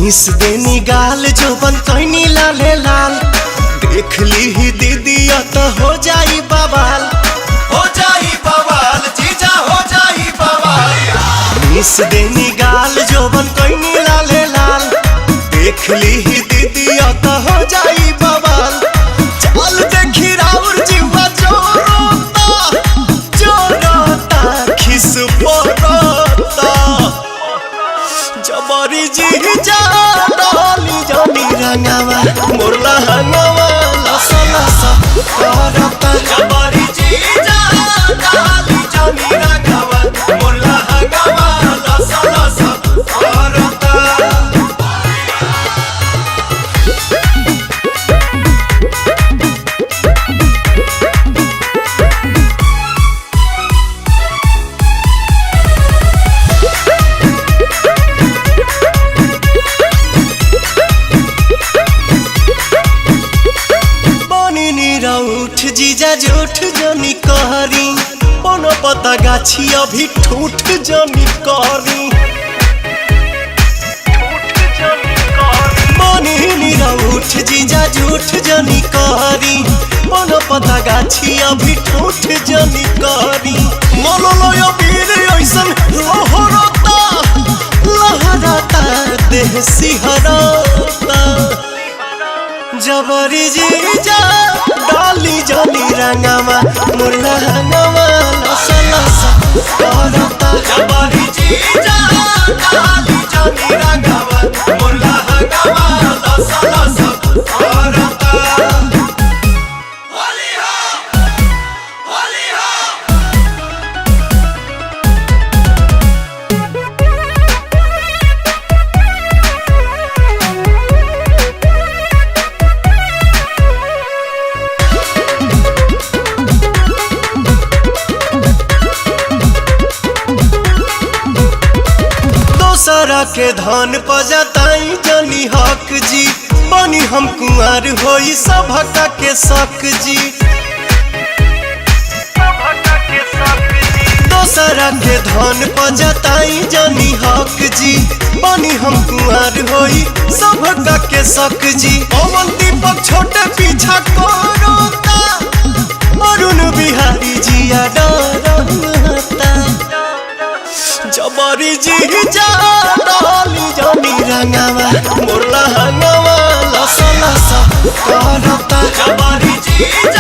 Miss देनी गाल जोबन कैनी लाले लाल देख ली ही दीदी तो हो जाई बवाल जीजा हो जाई बवाल। मिस देनी गाल जोबन कैनी लाले लाल देख ली ही दीदी तो हो जाई बवाल। चल देखी राउर जीवा जोरोता खिस पोरोता जबरी जीजा डाली जानी रंगावा मोरला हंगावा लसा लसा करता जबरी जीजा डाली जानी रंगावा मोरला हंगावा लसा लसा करता। उठ जीजा जूठ जनी कहरी कोनो पता गाछी अभी ठूठ जनी कहरी उठ जीजा जूठ जनी कहरी कोनो पता गाछी अभी ठूठ जनी कहरी मोललोय वीर ऐसन लहरता लहरता देह सिहरता जबरी जीजा डाली जानी रंगावा मुरला हंगावा लसा लसा करता जबरी जीजा डाली जानी रंगावा मुरला हंगावा लसा लसा करता। होली हो होली हो सारा के धन पजताई जनी हक जी बनी हम कुंवर होई सभका के शक जी दोसरा के धन पजताई जनी हक जी बनी हम कुंवर होई सभका के शक जी पवन दीपक छोटे पीछा कोरोता अरुण बिहारी जिया डरता जबरी जीजा डाली जानी रंगावा मोरला हंगावा लसा लसा करता जबरी जीजा।